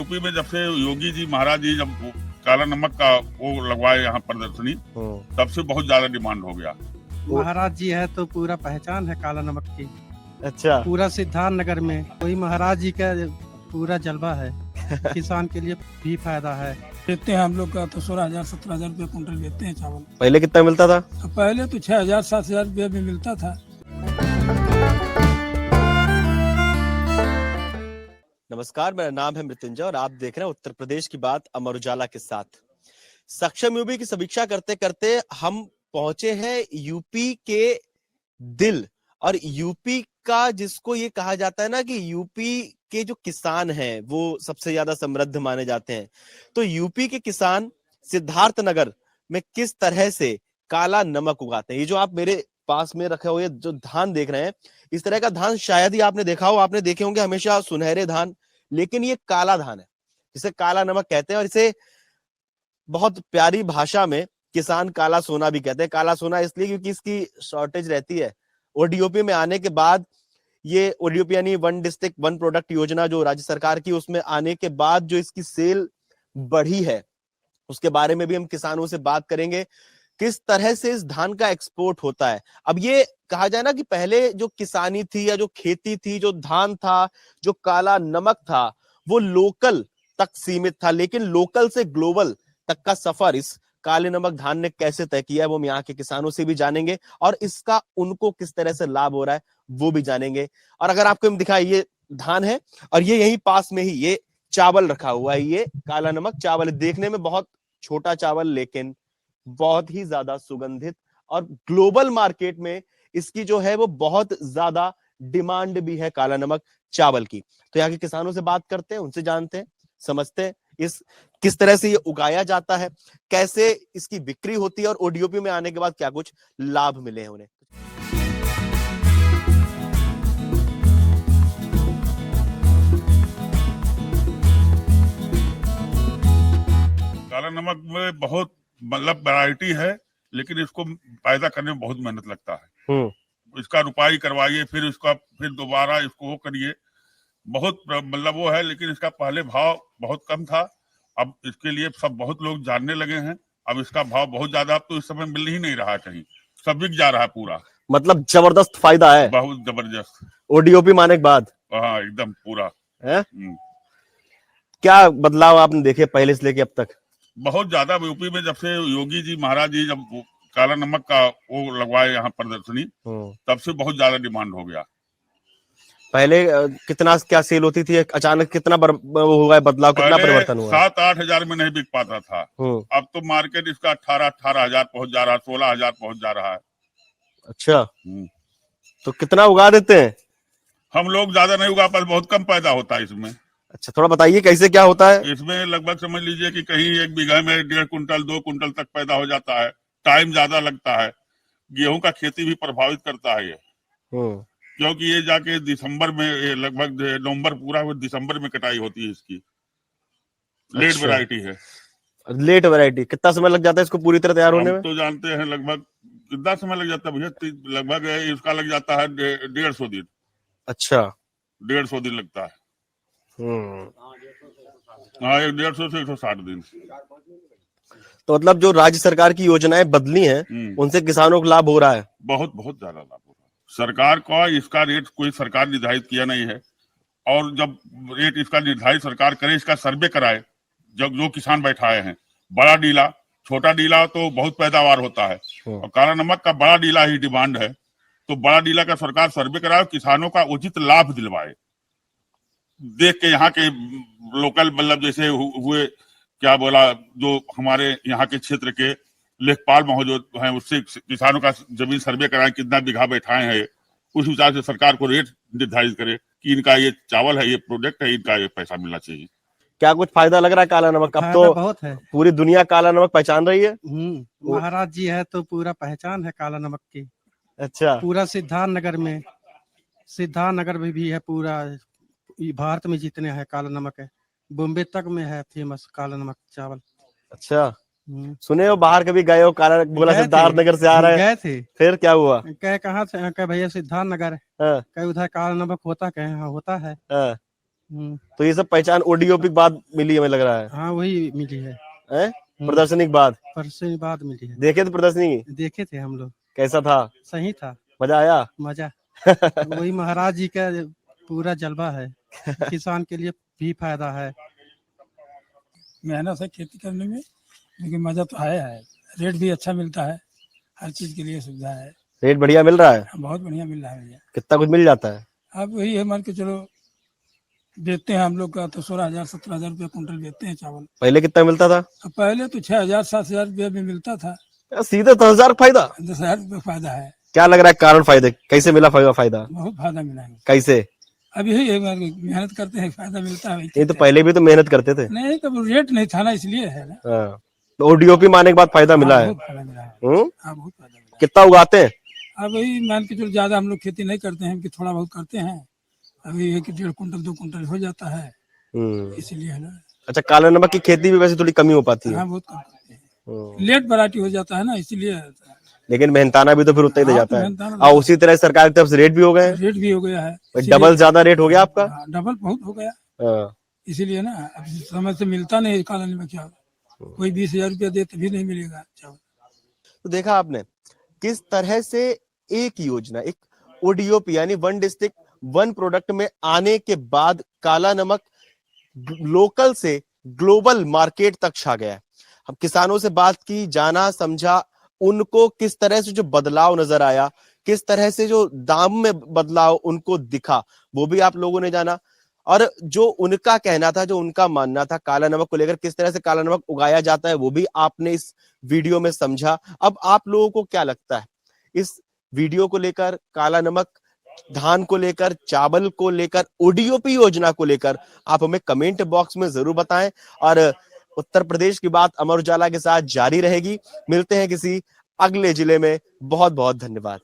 UP में जब से योगी जी महाराज जी जब काला नमक का वो लगवाए यहाँ प्रदर्शनी, तब से बहुत ज्यादा डिमांड हो गया। महाराज जी है तो पूरा पहचान है काला नमक की। अच्छा, पूरा सिद्धार्थ नगर में कोई महाराज जी का पूरा जलवा है। किसान के लिए भी फायदा है। देते हैं हम लोग का तो 16,000 17,000 रुपये कुंटल देते हैं चावल। पहले कितना मिलता था? पहले तो 6,000 7,000 रुपये भी मिलता था। नमस्कार, मेरा नाम है मृत्युंजय और आप देख रहे हैं उत्तर प्रदेश की बात अमर उजाला के साथ। सक्षम यूपी की समीक्षा करते करते हम पहुंचे हैं यूपी के दिल और यूपी का, जिसको ये कहा जाता है ना कि यूपी के जो किसान हैं वो सबसे ज्यादा समृद्ध माने जाते हैं। तो यूपी के किसान सिद्धार्थ नगर में किस तरह से काला नमक उगाते हैं। ये जो आप मेरे पास में रखे हुए जो धान देख रहे हैं, इस तरह का धान शायद ही आपने देखा हो। आपने देखे होंगे हमेशा सुनहरे धान, लेकिन ये काला धान है, जिसे काला नमक कहते हैं। और इसे बहुत प्यारी भाषा में किसान काला सोना भी कहते हैं। काला सोना इसलिए क्योंकि इसकी शॉर्टेज रहती है। ओडीओपी में आने के बाद, ये ओडीओपी यानी वन डिस्ट्रिक्ट वन प्रोडक्ट योजना जो राज्य सरकार की, उसमें आने के बाद जो इसकी सेल बढ़ी है, उसके बारे में भी हम किसानों से बात करेंगे। किस तरह से इस धान का एक्सपोर्ट होता है। अब ये कहा जाए ना कि पहले जो किसानी थी या जो खेती थी, जो धान था, जो काला नमक था, वो लोकल तक सीमित था, लेकिन लोकल से ग्लोबल तक का सफर इस काले नमक धान ने कैसे तय किया है, वो हम यहाँ के किसानों से भी जानेंगे और इसका उनको किस तरह से लाभ हो रहा है वो भी जानेंगे। और अगर आपको हम दिखाए, ये धान है और ये यहीं पास में ही ये चावल रखा हुआ है। ये काला नमक चावल देखने में बहुत छोटा चावल, लेकिन बहुत ही ज्यादा सुगंधित, और ग्लोबल मार्केट में इसकी जो है वो बहुत ज्यादा डिमांड भी है काला नमक चावल की। तो यहाँ के किसानों से बात करते हैं, उनसे जानते हैं, समझते हैं इस किस तरह से ये उगाया जाता है, कैसे इसकी बिक्री होती है और ओडीओपी में आने के बाद क्या कुछ लाभ मिले हैं उन्हें। काला नमक में बहुत मतलब वैरायटी है, लेकिन इसको पैदा करने में बहुत मेहनत लगता है। इसका रुपाई करवाइए, फिर इसका फिर दोबारा इसको वो करिए, बहुत मतलब वो है। लेकिन इसका पहले भाव बहुत कम था, अब इसके लिए सब बहुत लोग जानने लगे हैं। अब इसका भाव बहुत ज्यादा, अब तो इस समय मिल ही नहीं रहा, कहीं सब बिक जा रहा है पूरा। मतलब जबरदस्त फायदा है, बहुत जबरदस्त। ओडीओपी माने के बाद हाँ, एकदम पूरा है। क्या बदलाव आपने देखे पहले से लेके अब तक? बहुत ज्यादा। यूपी में जब से योगी जी महाराज जी जब काला नमक का वो लगवाए यहाँ प्रदर्शनी, तब से बहुत ज्यादा डिमांड हो गया। पहले कितना क्या सेल होती थी, अचानक कितना हुआ है बदलाव, कितना परिवर्तन हुआ? 7-8 हजार में नहीं बिक पाता था, अब तो मार्केट इसका 18 हजार पहुंच जा रहा है, 16 हजार पहुंच जा रहा है। अच्छा, तो कितना उगा देते हैं? हम लोग ज्यादा नहीं उगा पाते, बहुत कम पैदा होता है इसमें। अच्छा, थोड़ा बताइए कैसे क्या होता है इसमें? लगभग समझ लीजिए कि कहीं एक बीघा में 1.5 कुंटल 2 कुंटल तक पैदा हो जाता है। टाइम ज्यादा लगता है। गेहूं का खेती भी प्रभावित करता है ये, क्योंकि ये जाके दिसंबर में, लगभग नवंबर पूरा दिसंबर में कटाई होती है इसकी। लेट वैरायटी है। Late variety. कितना समय लग जाता है इसको पूरी तरह तैयार होने में? तो जानते हैं लगभग कितना समय लग जाता है भैया? लगभग इसका लग जाता है 150 दिन। अच्छा, 150 दिन लगता है। हाँ, 150 से 160 दिन। तो मतलब जो राज्य सरकार की योजनाएं बदली हैं, उनसे किसानों को लाभ हो रहा है? बहुत बहुत ज्यादा लाभ हो रहा है। सरकार का इसका रेट कोई सरकार निर्धारित किया नहीं है, और जब रेट इसका निर्धारित सरकार करे, इसका सर्वे कराए, जब जो किसान बैठाए हैं, बड़ा डीला छोटा डीला तो बहुत पैदावार होता है, और काला नमक का बड़ा डीला ही डिमांड है, तो बड़ा डीला का सरकार सर्वे कराए, किसानों का उचित लाभ दिलवाए। देख के यहाँ के लोकल, मतलब जैसे हुए क्या बोला, जो हमारे यहाँ के क्षेत्र के लेखपाल महोदय हैं, उससे किसानों का जमीन सर्वे कराएं, कितना बीघा बैठाए हैं, उस हिसाब से सरकार को रेट निर्धारित करे कि इनका ये चावल है, ये प्रोडक्ट है, इनका ये पैसा मिलना चाहिए। क्या कुछ फायदा लग रहा है काला नमक? अब तो बहुत है, पूरी दुनिया काला नमक पहचान रही है। महाराज जी है तो पूरा पहचान है काला नमक की। अच्छा, पूरा सिद्धार्थ नगर में, सिद्धार्थ नगर में भी है, पूरा भारत में जितने हैं काला नमक है, बॉम्बे तक में है फेमस काला नमक चावल। अच्छा, सुने हो बाहर कभी गए हो? काला बोला सिद्धार्थ नगर से आ रहा है। गए थे। फिर क्या हुआ? कहे कहाँ से? कहे भैया सिद्धार्थ नगर है। कहे उधर काला नमक होता? कहे हाँ होता है। तो ये सब पहचान ओडीओपी के बाद मिली हमें लग रहा है, हाँ वही मिली है। हैं? प्रदर्शनी के बाद परसों बाद मिली है। देखे थे प्रदर्शनी, देखे थे हम लोग, कैसा था? सही था, मजा आया? मजा। वही महाराज जी का पूरा जलवा है, किसान के लिए भी फायदा है। मेहनत है खेती करने में, लेकिन मजा तो है। रेट भी अच्छा मिलता है, हर चीज के लिए सुविधा है। रेट बढ़िया मिल रहा है? बहुत बढ़िया मिल रहा है भैया। कितना कुछ मिल जाता है? अब वही है, मान के चलो बेचते हैं हम लोग का तो 16,000 17,000 रुपया कुंटल बेचते हैं चावल। पहले कितना मिलता था? अब पहले तो 6,000 7,000 रुपया भी मिलता था। यार सीधे 10,000 फायदा? 10,000 रुपया फायदा है। क्या लग रहा है कारण फायदे कैसे मिला फायदा? बहुत फायदा मिला है। कैसे? अब यही है, मेहनत करते हैं फायदा मिलता है। ये तो पहले भी तो मेहनत करते थे। नहीं, तब रेट नहीं था ना, इसलिए है ना। हाँ, तो ओडीओपी मारने के बाद फायदा मिला है। बहुत फायदा मिला है। हाँ, बहुत फायदा मिला है। कितना उगाते हैं? अब वही मान के चलो, ज्यादा हम लोग खेती नहीं करते हैं कि थोड़ा बहुत करते हैं। अभी 1-1.5 कुंटल 2 कुंटल हो जाता है, इसीलिए है ना। अच्छा, काला नमक की खेती भी वैसे थोड़ी कमी हो पाती है? हाँ, बहुत कम करते हैं। लेट वैरायटी हो जाता है ना, इसीलिए। लेकिन मेहनताना भी तो फिर उतना ही दे हाँ, जाता तो है। मेहनताना और उसी तरह सरकार की तरफ से रेट भी हो गए हैं। रेट भी हो गया है, डबल ज्यादा रेट हो गया आपका? हाँ, डबल बहुत हो गया, हाँ। इसीलिए ना। अब समय से मिलता नहीं काला नमक चावल, कोई 20,000 रुपया दे तभी नहीं मिलेगा चावल। तो देखा आपने किस तरह से एक योजना, एक ओडीओपी यानी वन डिस्ट्रिक्ट वन प्रोडक्ट में आने के बाद काला नमक लोकल से ग्लोबल मार्केट तक छा गया है। हम किसानों से बात की, जाना समझा, उनको किस तरह से जो बदलाव नजर आया, किस तरह से जो दाम में बदलाव उनको दिखा, वो भी आप लोगों ने जाना। और जो उनका कहना था, जो उनका मानना था काला नमक को लेकर, किस तरह से काला नमक उगाया जाता है, वो भी आपने इस वीडियो में समझा। अब आप लोगों को क्या लगता है इस वीडियो को लेकर, काला नमक, धान को लेकर, चावल को लेकर, ओडीओपी योजना को लेकर? आप हमें कमेंट बॉक्स में जरूर बताएं। और उत्तर प्रदेश की बात अमर उजाला के साथ जारी रहेगी। मिलते हैं किसी अगले जिले में। बहुत बहुत धन्यवाद।